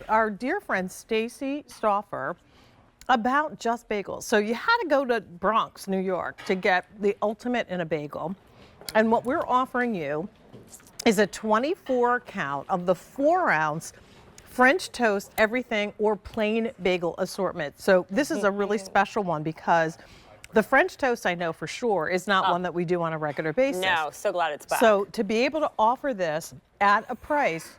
our dear friend Stacy Stauffer about Just Bagels. So you had to go to Bronx, New York to get the ultimate in a bagel. And what we're offering you is a 24 count of the 4-ounce French toast, everything, or plain bagel assortment. So this is a really special one because the French toast, I know for sure, is not one that we do on a regular basis. No, so glad it's back. So to be able to offer this at a price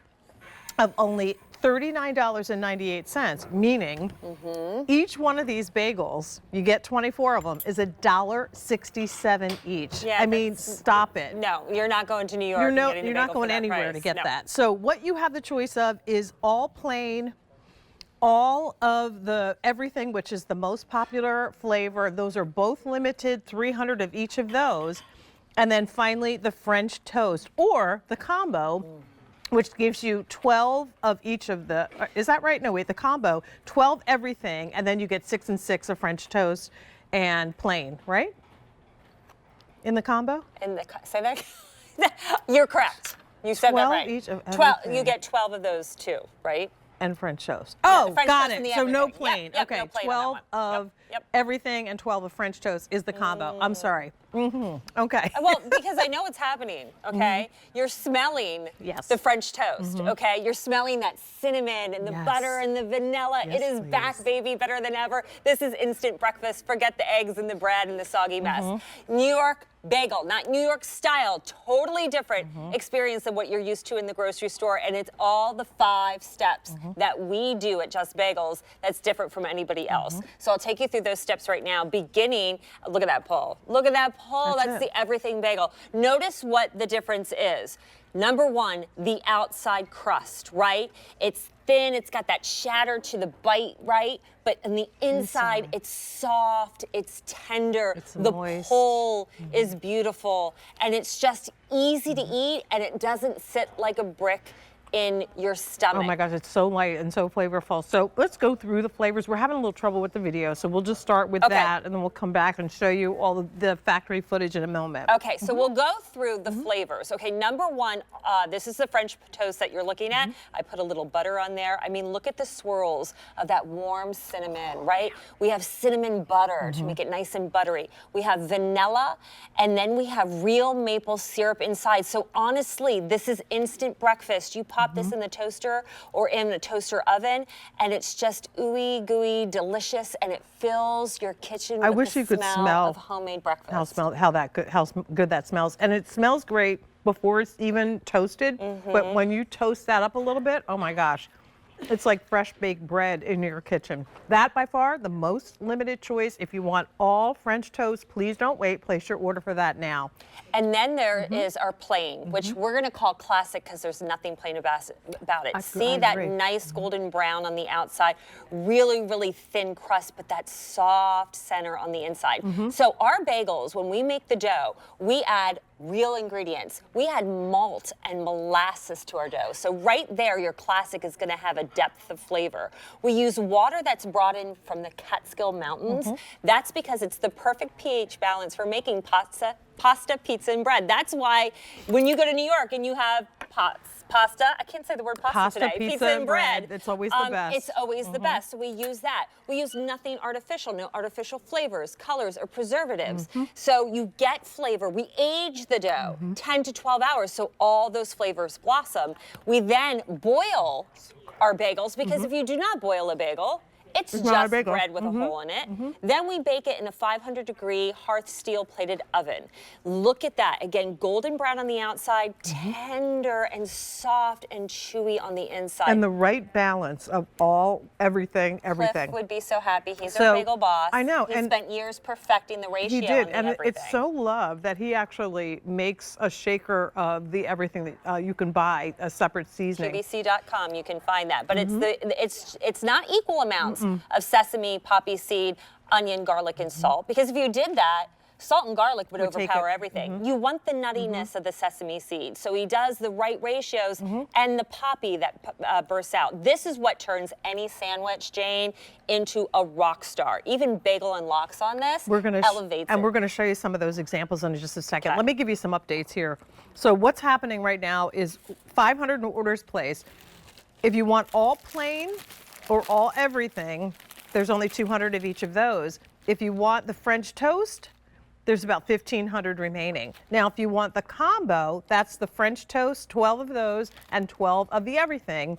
of only $39.98, meaning each one of these bagels, you get 24 of them, is $1.67 each. Yeah, I mean, stop it. No, you're not going to New York. You're not going anywhere to get that. So what you have the choice of is all plain, all of the everything, which is the most popular flavor. Those are both limited, 300 of each of those. And then finally the French toast or the combo, which gives you 12 of each of the, is that right? No, wait, the combo, 12 everything, and then you get 6 and 6 of French toast and plain, right? In the combo? Say that. You're correct. You said that right. 12 each of 12. everything. You get 12 of those too, right? And French toast. Yeah, Oh, French got toast and it. the So no everything. plain. Yep, okay, no plain 12 on that one. of Yep. everything and 12 of French toast is the combo. I'm sorry. Okay. Well, because I know what's happening, okay? You're smelling the French toast, okay? You're smelling that cinnamon and the butter and the vanilla. Yes, it is back, baby, better than ever. This is instant breakfast. Forget the eggs and the bread and the soggy mess. New York bagel, not New York style, totally different experience than what you're used to in the grocery store. And it's all the 5 steps that we do at Just Bagels that's different from anybody else. So I'll take you through those steps right now, beginning, look at that pull. Look at that pull, that's the everything bagel. Notice what the difference is. Number 1, the outside crust, right? It's thin, it's got that shatter to the bite, right? But on the inside, it's soft, it's tender, the pull is beautiful, and it's just easy to eat, and it doesn't sit like a brick in your stomach. Oh my gosh, it's so light and so flavorful. So let's go through the flavors. We're having a little trouble with the video, so we'll just start with that, and then we'll come back and show you all the factory footage in a moment. Okay, so we'll go through the flavors. Okay, number 1, this is the French toast that you're looking at. I put a little butter on there. I mean, look at the swirls of that warm cinnamon, right? We have cinnamon butter to make it nice and buttery. We have vanilla, and then we have real maple syrup inside. So honestly, this is instant breakfast. You pop this in the toaster or in the toaster oven, and it's just ooey gooey delicious, and it fills your kitchen with the smell of homemade breakfast. How good that smells. And it smells great before it's even toasted, but when you toast that up a little bit, oh my gosh, it's like fresh baked bread in your kitchen. That by far the most limited choice. If you want all French toast, please don't wait. Place your order for that now. And then there is our plain, which we're going to call classic because there's nothing plain about it. See that nice golden brown on the outside, really, really thin crust, but that soft center on the inside. So our bagels, when we make the dough, we add real ingredients. We add malt and molasses to our dough. So right there, your classic is going to have a depth of flavor. We use water that's brought in from the Catskill Mountains. That's because it's the perfect pH balance for making pasta, pizza, and bread. That's why when you go to New York and you have pasta, I can't say the word pasta today, pizza and bread. It's always the best. It's always the best. So we use that. We use nothing artificial, no artificial flavors, colors, or preservatives. So you get flavor. We age the dough 10 to 12 hours so all those flavors blossom. We then boil our bagels because if you do not boil a bagel, it's just bread with a hole in it. Then we bake it in a 500-degree hearth steel plated oven. Look at that. Again, golden brown on the outside, tender and soft and chewy on the inside. And the right balance of everything. Cliff would be so happy. He's our bagel boss. I know. He spent years perfecting the ratio. He did, and everything. it's so loved that he actually makes a shaker of the everything that you can buy, a separate seasoning. QVC.com, you can find that. But it's not equal amounts of sesame, poppy seed, onion, garlic, and salt. Because if you did that, salt and garlic would overpower everything. You want the nuttiness of the sesame seed. So he does the right ratios and the poppy that bursts out. This is what turns any sandwich, Jane, into a rock star. Even bagel and lox on this elevates it. And we're going to show you some of those examples in just a second. Let me give you some updates here. So what's happening right now is 500 orders placed. If you want all plain or all everything, there's only 200 of each of those. If you want the French toast, there's about 1,500 remaining. Now, if you want the combo, that's the French toast, 12 of those, and 12 of the everything.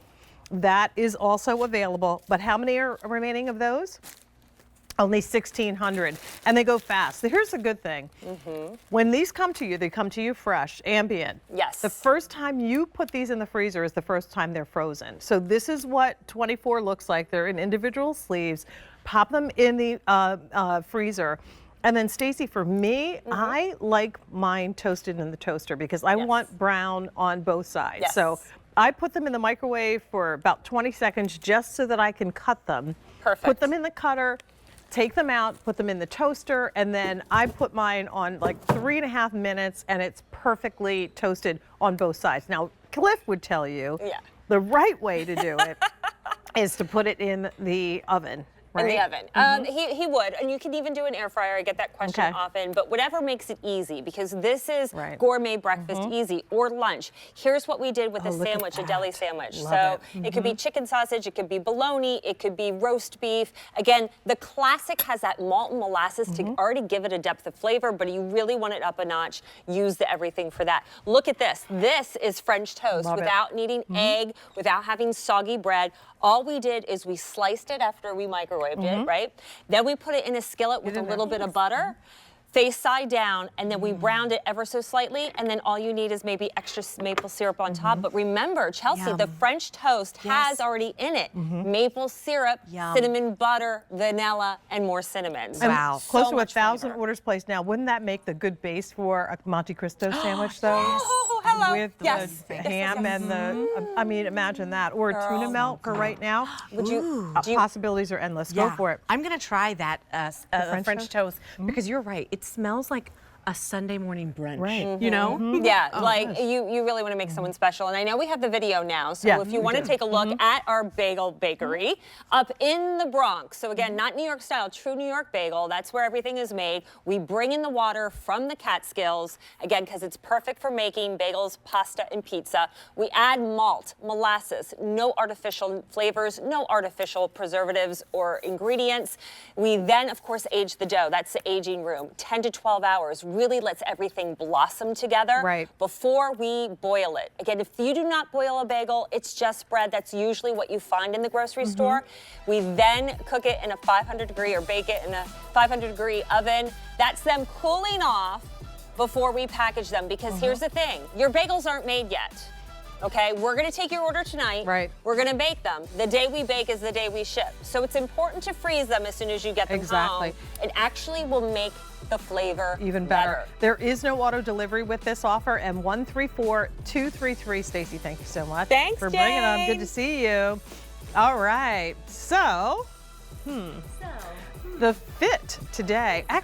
That is also available. But how many are remaining of those? Only 1,600, and they go fast. So here's the good thing. When these come to you, they come to you fresh, ambient. Yes. The first time you put these in the freezer is the first time they're frozen. So this is what 24 looks like. They're in individual sleeves. Pop them in the freezer. And then Stacy, for me, I like mine toasted in the toaster because I want brown on both sides. Yes. So I put them in the microwave for about 20 seconds just so that I can cut them. Perfect. Put them in the cutter. Take them out, put them in the toaster, and then I put mine on like 3.5 minutes, and it's perfectly toasted on both sides. Now, Cliff would tell you the right way to do it is to put it in the oven. Right? In the oven. He would, and you can even do an air fryer. I get that question often, but whatever makes it easy, because this is gourmet breakfast easy, or lunch. Here's what we did with a sandwich, a deli sandwich. It could be chicken sausage, it could be bologna, it could be roast beef. Again, the classic has that malt and molasses to already give it a depth of flavor, but you really want it up a notch, use the everything for that. Look at this. This is French toast without needing egg, without having soggy bread. All we did is we sliced it after we microwaved it, right? Then we put it in a skillet with a little bit of butter, face side down, and then we browned it ever so slightly, and then all you need is maybe extra maple syrup on top. But remember, Chelsea, the French toast has already in it maple syrup, cinnamon butter, vanilla, and more cinnamon. So Wow. Close to 1,000 orders placed now. Wouldn't that make the good base for a Monte Cristo sandwich, though? Oh, hello. With the ham and the, I mean, imagine that. Or a tuna melt for right now. Would you? Possibilities are endless. Go for it. I'm going to try that French toast because you're right. It smells like a Sunday morning brunch, you know? Yeah, like you really want to make someone special. And I know we have the video now, so if you want to take a look at our bagel bakery up in the Bronx. So again, not New York style, true New York bagel. That's where everything is made. We bring in the water from the Catskills, again, because it's perfect for making bagels, pasta, and pizza. We add malt, molasses, no artificial flavors, no artificial preservatives or ingredients. We then, of course, age the dough. That's the aging room, 10 to 12 hours. Really lets everything blossom together before we boil it. Again, if you do not boil a bagel, it's just bread. That's usually what you find in the grocery store. We then cook it in a 500-degree or bake it in a 500-degree oven. That's them cooling off before we package them, because here's the thing. Your bagels aren't made yet. Okay, we're gonna take your order tonight. We're gonna bake them. The day we bake is the day we ship. So it's important to freeze them as soon as you get them home. It actually will make the flavor even better. There is no auto delivery with this offer, and 134-233. Stacy, thank you so much. Thanks, for bringing them. Good to see you. All right, so the fit today. Actually,